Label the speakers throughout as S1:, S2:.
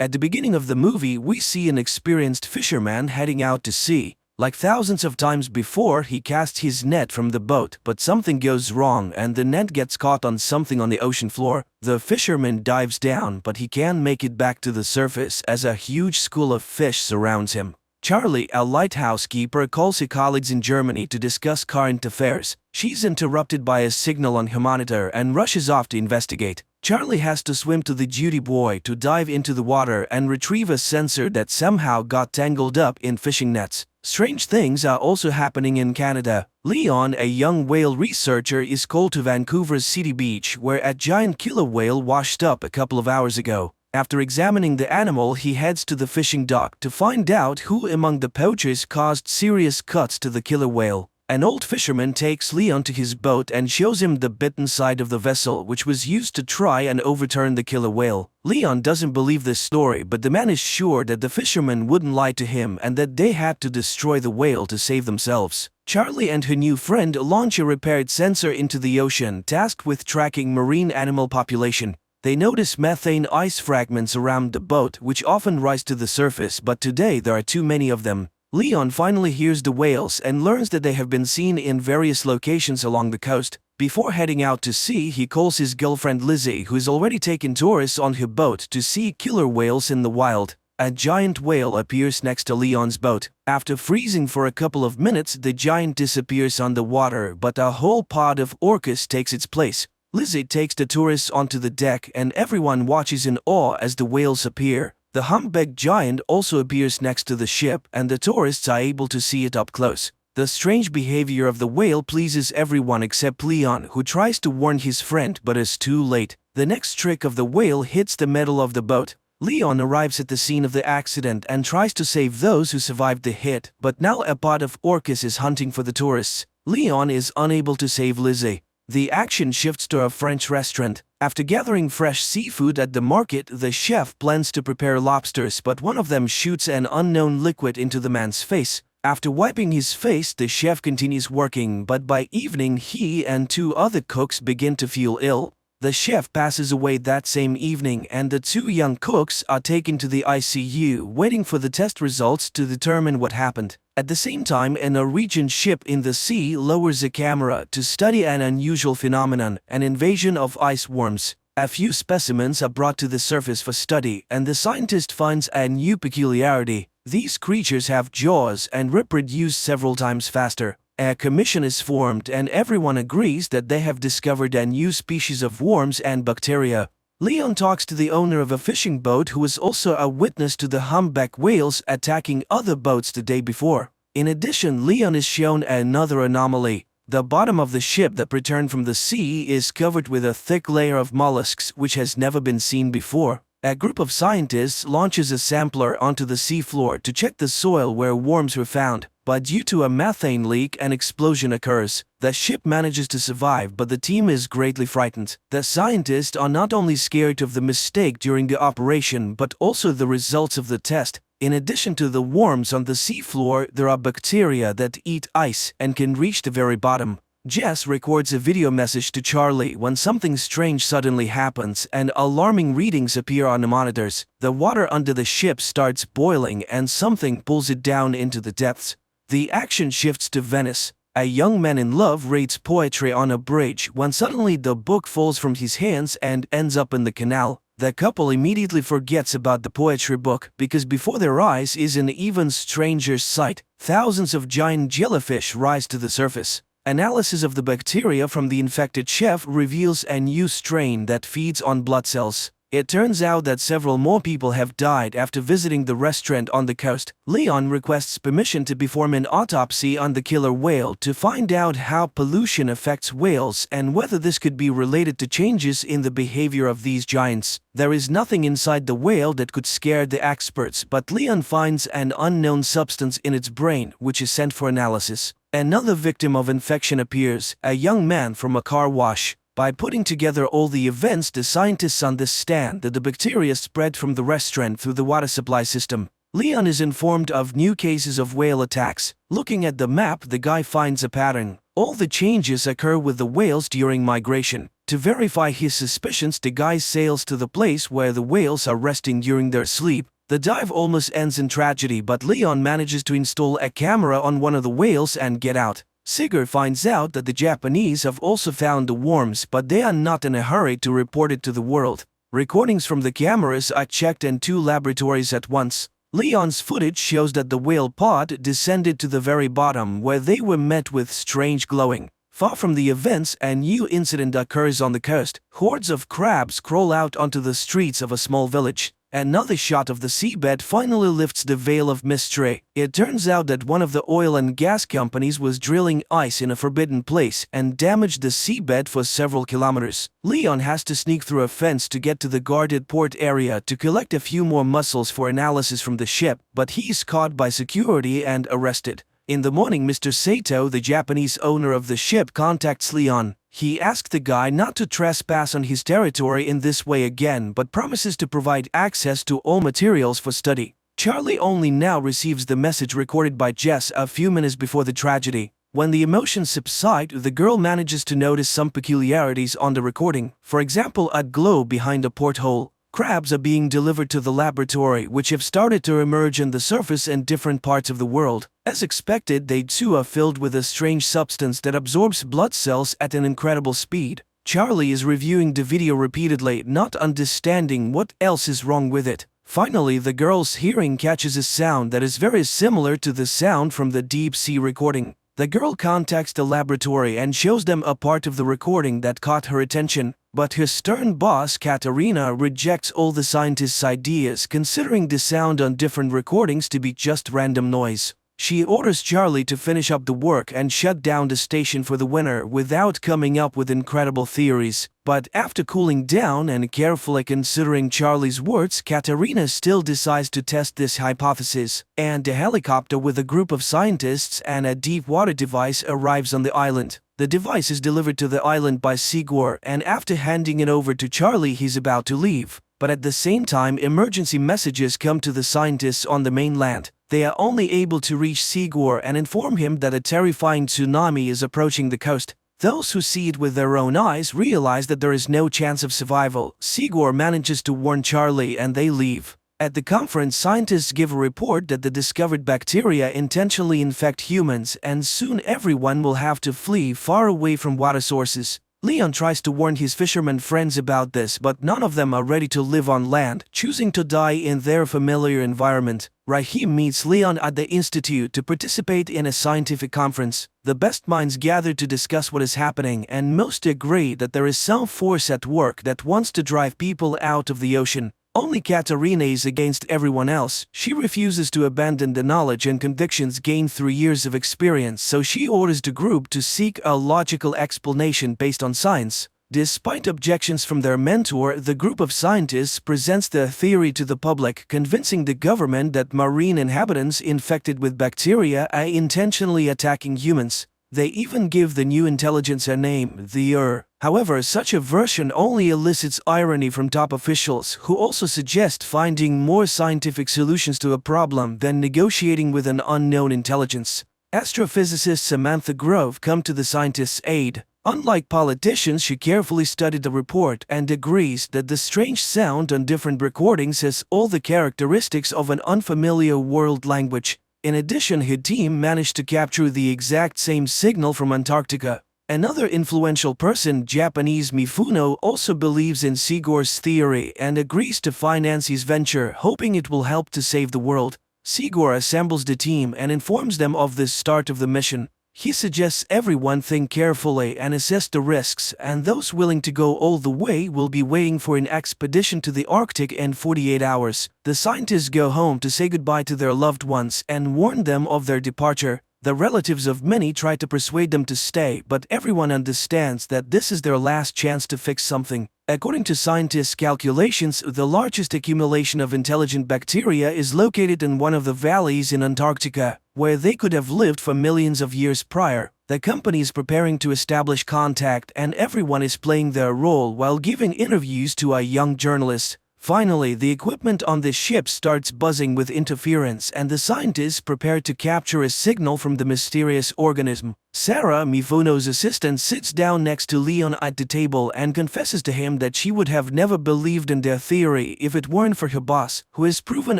S1: At the beginning of the movie, we see an experienced fisherman heading out to sea. Like thousands of times before, he casts his net from the boat, but something goes wrong and the net gets caught on something on the ocean floor. The fisherman dives down, but he can't make it back to the surface as a huge school of fish surrounds him. Charlie, a lighthouse keeper, calls her colleagues in Germany to discuss current affairs. She's interrupted by a signal on her monitor and rushes off to investigate. Charlie has to swim to the duty boy to dive into the water and retrieve a sensor that somehow got tangled up in fishing nets. Strange things are also happening in Canada. Leon, a young whale researcher, is called to Vancouver's City Beach, where a giant killer whale washed up a couple of hours ago. After examining the animal, he heads to the fishing dock to find out who among the poachers caused serious cuts to the killer whale. An old fisherman takes Leon to his boat and shows him the bitten side of the vessel which was used to try and overturn the killer whale. Leon doesn't believe this story, but the man is sure that the fisherman wouldn't lie to him and that they had to destroy the whale to save themselves. Charlie and her new friend launch a repaired sensor into the ocean, tasked with tracking marine animal population. They notice methane ice fragments around the boat, which often rise to the surface, but today there are too many of them. Leon finally hears the whales and learns that they have been seen in various locations along the coast. Before heading out to sea, he calls his girlfriend Lizzie, who has already taken tourists on her boat to see killer whales in the wild. A giant whale appears next to Leon's boat. After freezing for a couple of minutes, the giant disappears underwater, but a whole pod of orcas takes its place. Lizzie takes the tourists onto the deck and everyone watches in awe as the whales appear. The humpback giant also appears next to the ship and the tourists are able to see it up close. The strange behavior of the whale pleases everyone except Leon, who tries to warn his friend but is too late. The next trick of the whale hits the metal of the boat. Leon arrives at the scene of the accident and tries to save those who survived the hit, but now a pod of orcas is hunting for the tourists. Leon is unable to save Lizzie. The action shifts to a French restaurant. After gathering fresh seafood at the market, the chef plans to prepare lobsters, but one of them shoots an unknown liquid into the man's face. After wiping his face, the chef continues working, but by evening he and two other cooks begin to feel ill. The chef passes away that same evening and the two young cooks are taken to the ICU, waiting for the test results to determine what happened. At the same time, a Norwegian ship in the sea lowers a camera to study an unusual phenomenon, an invasion of ice worms. A few specimens are brought to the surface for study, and the scientist finds a new peculiarity. These creatures have jaws and reproduce several times faster. A commission is formed and everyone agrees that they have discovered a new species of worms and bacteria. Leon talks to the owner of a fishing boat who was also a witness to the humpback whales attacking other boats the day before. In addition, Leon is shown another anomaly. The bottom of the ship that returned from the sea is covered with a thick layer of mollusks which has never been seen before. A group of scientists launches a sampler onto the seafloor to check the soil where worms were found, but due to a methane leak, an explosion occurs. The ship manages to survive, but the team is greatly frightened. The scientists are not only scared of the mistake during the operation, but also the results of the test. In addition to the worms on the seafloor, there are bacteria that eat ice and can reach the very bottom. Jess records a video message to Charlie when something strange suddenly happens and alarming readings appear on the monitors. The water under the ship starts boiling and something pulls it down into the depths. The action shifts to Venice. A young man in love reads poetry on a bridge when suddenly the book falls from his hands and ends up in the canal. The couple immediately forgets about the poetry book because before their eyes is an even stranger sight. Thousands of giant jellyfish rise to the surface. Analysis of the bacteria from the infected chef reveals a new strain that feeds on blood cells. It turns out that several more people have died after visiting the restaurant on the coast. Leon requests permission to perform an autopsy on the killer whale to find out how pollution affects whales and whether this could be related to changes in the behavior of these giants. There is nothing inside the whale that could scare the experts, but Leon finds an unknown substance in its brain, which is sent for analysis. Another victim of infection appears, a young man from a car wash. By putting together all the events, the scientists understand that the bacteria spread from the restaurant through the water supply system. Leon is informed of new cases of whale attacks. Looking at the map, the guy finds a pattern. All the changes occur with the whales during migration. To verify his suspicions, the guy sails to the place where the whales are resting during their sleep. The dive almost ends in tragedy, but Leon manages to install a camera on one of the whales and get out. Sigurd finds out that the Japanese have also found the worms, but they are not in a hurry to report it to the world. Recordings from the cameras are checked in 2 laboratories at once. Leon's footage shows that the whale pod descended to the very bottom, where they were met with strange glowing. Far from the events, a new incident occurs on the coast. Hordes of crabs crawl out onto the streets of a small village. Another shot of the seabed finally lifts the veil of mystery. It turns out that one of the oil and gas companies was drilling ice in a forbidden place and damaged the seabed for several kilometers. Leon has to sneak through a fence to get to the guarded port area to collect a few more mussels for analysis from the ship, but he's caught by security and arrested. In the morning, Mr. Sato, the Japanese owner of the ship, contacts Leon. He asks the guy not to trespass on his territory in this way again, but promises to provide access to all materials for study. Charlie only now receives the message recorded by Jess a few minutes before the tragedy. When the emotions subside, the girl manages to notice some peculiarities on the recording. For example, a glow behind a porthole. Crabs are being delivered to the laboratory, which have started to emerge on the surface in different parts of the world. As expected, they too are filled with a strange substance that absorbs blood cells at an incredible speed. Charlie is reviewing the video repeatedly, not understanding what else is wrong with it. Finally, the girl's hearing catches a sound that is very similar to the sound from the deep sea recording. The girl contacts the laboratory and shows them a part of the recording that caught her attention. But her stern boss, Katarina, rejects all the scientists' ideas, considering the sound on different recordings to be just random noise. She orders Charlie to finish up the work and shut down the station for the winter without coming up with incredible theories. But after cooling down and carefully considering Charlie's words, Katarina still decides to test this hypothesis, and a helicopter with a group of scientists and a deep water device arrives on the island. The device is delivered to the island by Sigurd, and after handing it over to Charlie, he's about to leave. But at the same time, emergency messages come to the scientists on the mainland. They are only able to reach Sigurd and inform him that a terrifying tsunami is approaching the coast. Those who see it with their own eyes realize that there is no chance of survival. Sigurd manages to warn Charlie and they leave. At the conference, scientists give a report that the discovered bacteria intentionally infect humans, and soon everyone will have to flee far away from water sources. Leon tries to warn his fishermen friends about this, but none of them are ready to live on land, choosing to die in their familiar environment. Rahim meets Leon at the institute to participate in a scientific conference. The best minds gather to discuss what is happening, and most agree that there is some force at work that wants to drive people out of the ocean. Only Katarina is against everyone else. She refuses to abandon the knowledge and convictions gained through years of experience, so she orders the group to seek a logical explanation based on science. Despite objections from their mentor, the group of scientists presents their theory to the public, convincing the government that marine inhabitants infected with bacteria are intentionally attacking humans. They even give the new intelligence a name, the However, such a version only elicits irony from top officials, who also suggest finding more scientific solutions to a problem than negotiating with an unknown intelligence. Astrophysicist Samantha Grove comes to the scientists' aid. Unlike politicians, she carefully studied the report and agrees that the strange sound on different recordings has all the characteristics of an unfamiliar world language. In addition, her team managed to capture the exact same signal from Antarctica. Another influential person, Japanese Mifuno, also believes in Sigurd's theory and agrees to finance his venture, hoping it will help to save the world. Sigurd assembles the team and informs them of the start of the mission. He suggests everyone think carefully and assess the risks, and those willing to go all the way will be waiting for an expedition to the Arctic in 48 hours. The scientists go home to say goodbye to their loved ones and warn them of their departure. The relatives of many try to persuade them to stay, but everyone understands that this is their last chance to fix something. According to scientists' calculations, the largest accumulation of intelligent bacteria is located in one of the valleys in Antarctica, where they could have lived for millions of years prior. The company is preparing to establish contact, and everyone is playing their role while giving interviews to a young journalist. Finally, the equipment on the ship starts buzzing with interference, and the scientists prepare to capture a signal from the mysterious organism. Sarah, Mifuno's assistant, sits down next to Leon at the table and confesses to him that she would have never believed in their theory if it weren't for her boss, who has proven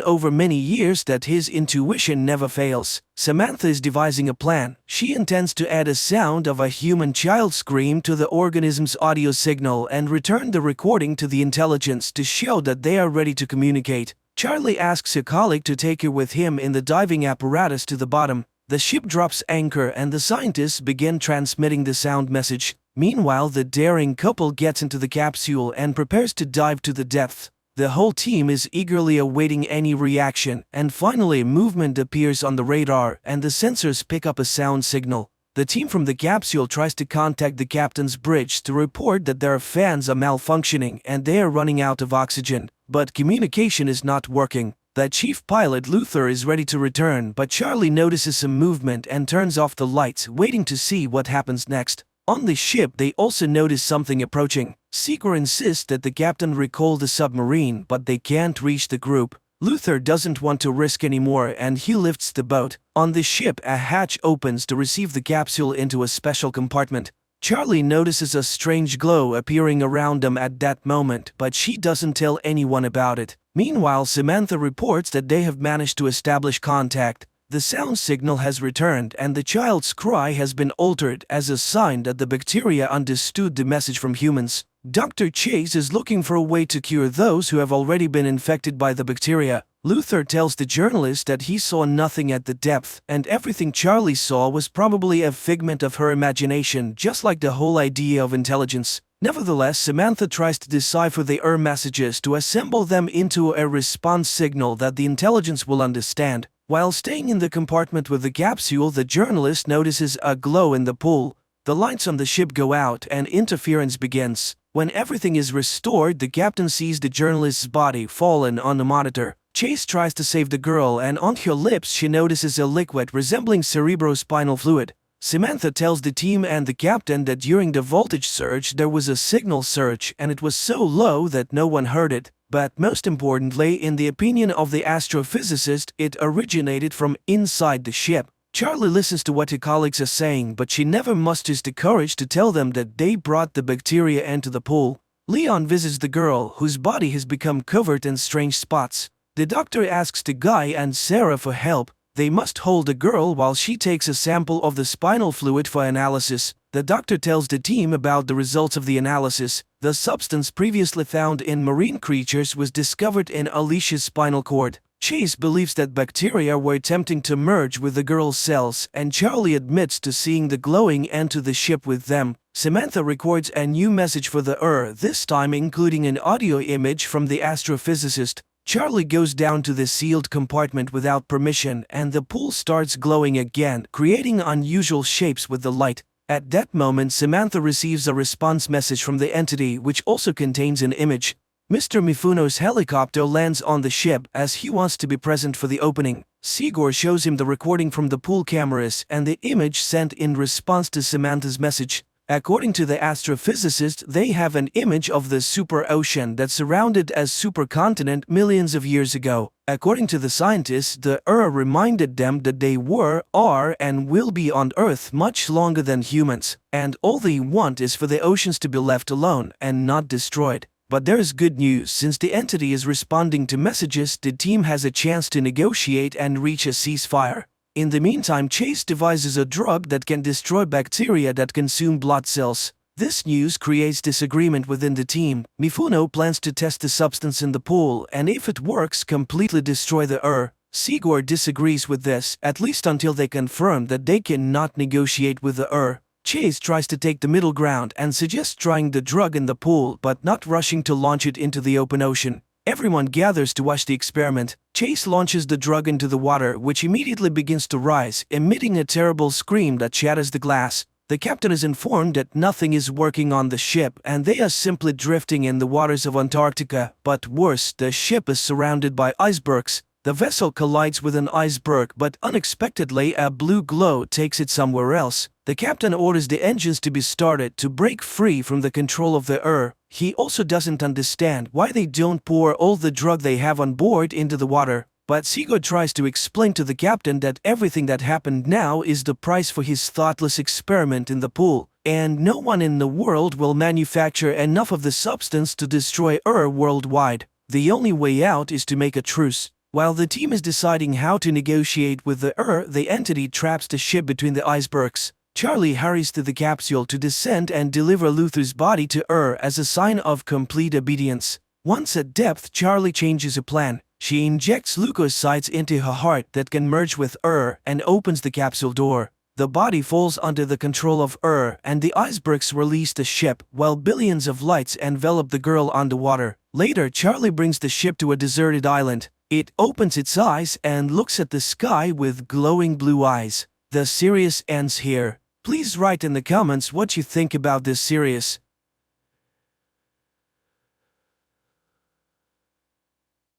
S1: over many years that his intuition never fails. Samantha is devising a plan. She intends to add a sound of a human child scream to the organism's audio signal and return the recording to the intelligence to show that they are ready to communicate. Charlie asks a colleague to take her with him in the diving apparatus to the bottom. The ship drops anchor and the scientists begin transmitting the sound message. Meanwhile, the daring couple gets into the capsule and prepares to dive to the depths. The whole team is eagerly awaiting any reaction, and finally movement appears on the radar and the sensors pick up a sound signal. The team from the capsule tries to contact the captain's bridge to report that their fans are malfunctioning and they are running out of oxygen, but communication is not working. The chief pilot, Luther, is ready to return, but Charlie notices some movement and turns off the lights, waiting to see what happens next. On the ship, they also notice something approaching. Sigor insists that the captain recall the submarine, but they can't reach the group. Luther doesn't want to risk anymore and he lifts the boat. On the ship, a hatch opens to receive the capsule into a special compartment. Charlie notices a strange glow appearing around them at that moment, but she doesn't tell anyone about it. Meanwhile, Samantha reports that they have managed to establish contact. The sound signal has returned and the child's cry has been altered as a sign that the bacteria understood the message from humans. Dr. Chase is looking for a way to cure those who have already been infected by the bacteria. Luther tells the journalist that he saw nothing at the depth, and everything Charlie saw was probably a figment of her imagination, just like the whole idea of intelligence. Nevertheless, Samantha tries to decipher the messages to assemble them into a response signal that the intelligence will understand. While staying in the compartment with the capsule, the journalist notices a glow in the pool. The lights on the ship go out and interference begins. When everything is restored, the captain sees the journalist's body fallen on the monitor. Chase tries to save the girl, and on her lips she notices a liquid resembling cerebrospinal fluid. Samantha tells the team and the captain that during the voltage surge there was a signal surge and it was so low that no one heard it. But most importantly, in the opinion of the astrophysicist, it originated from inside the ship. Charlie listens to what her colleagues are saying, but she never musters the courage to tell them that they brought the bacteria into the pool. Leon visits the girl, whose body has become covered in strange spots. The doctor asks the guy and Sarah for help. They must hold the girl while she takes a sample of the spinal fluid for analysis. The doctor tells the team about the results of the analysis. The substance previously found in marine creatures was discovered in Alicia's spinal cord. Chase believes that bacteria were attempting to merge with the girl's cells, and Charlie admits to seeing the glowing enter the ship with them. Samantha records a new message for the this time including an audio image from the astrophysicist. Charlie goes down to the sealed compartment without permission and the pool starts glowing again, creating unusual shapes with the light. At that moment, Samantha receives a response message from the entity which also contains an image. Mr. Mifuno's helicopter lands on the ship as he wants to be present for the opening. Sigor shows him the recording from the pool cameras and the image sent in response to Samantha's message. According to the astrophysicist, they have an image of the super ocean that surrounded a supercontinent millions of years ago. According to the scientists, the reminded them that they were, are, and will be on Earth much longer than humans, and all they want is for the oceans to be left alone and not destroyed. But there is good news. Since the entity is responding to messages, the team has a chance to negotiate and reach a ceasefire. In the meantime, Chase devises a drug that can destroy bacteria that consume blood cells. This news creates disagreement within the team. Mifuno plans to test the substance in the pool and if it works, completely destroy the Sigor disagrees with this, at least until they confirm that they cannot negotiate with the Chase tries to take the middle ground and suggests trying the drug in the pool but not rushing to launch it into the open ocean. Everyone gathers to watch the experiment. Chase launches the drug into the water, which immediately begins to rise, emitting a terrible scream that shatters the glass. The captain is informed that nothing is working on the ship and they are simply drifting in the waters of Antarctica. But worse, the ship is surrounded by icebergs. The vessel collides with an iceberg, but unexpectedly a blue glow takes it somewhere else. The captain orders the engines to be started to break free from the control of the He also doesn't understand why they don't pour all the drug they have on board into the water. But Sigurd tries to explain to the captain that everything that happened now is the price for his thoughtless experiment in the pool, and no one in the world will manufacture enough of the substance to destroy worldwide. The only way out is to make a truce. While the team is deciding how to negotiate with the entity traps the ship between the icebergs. Charlie hurries to the capsule to descend and deliver Luther's body to as a sign of complete obedience. Once at depth, Charlie changes her plan. She injects leukocytes into her heart that can merge with and opens the capsule door. The body falls under the control of and the icebergs release the ship while billions of lights envelop the girl underwater. Later, Charlie brings the ship to a deserted island. It opens its eyes and looks at the sky with glowing blue eyes. The series ends here. Please write in the comments what you think about this series.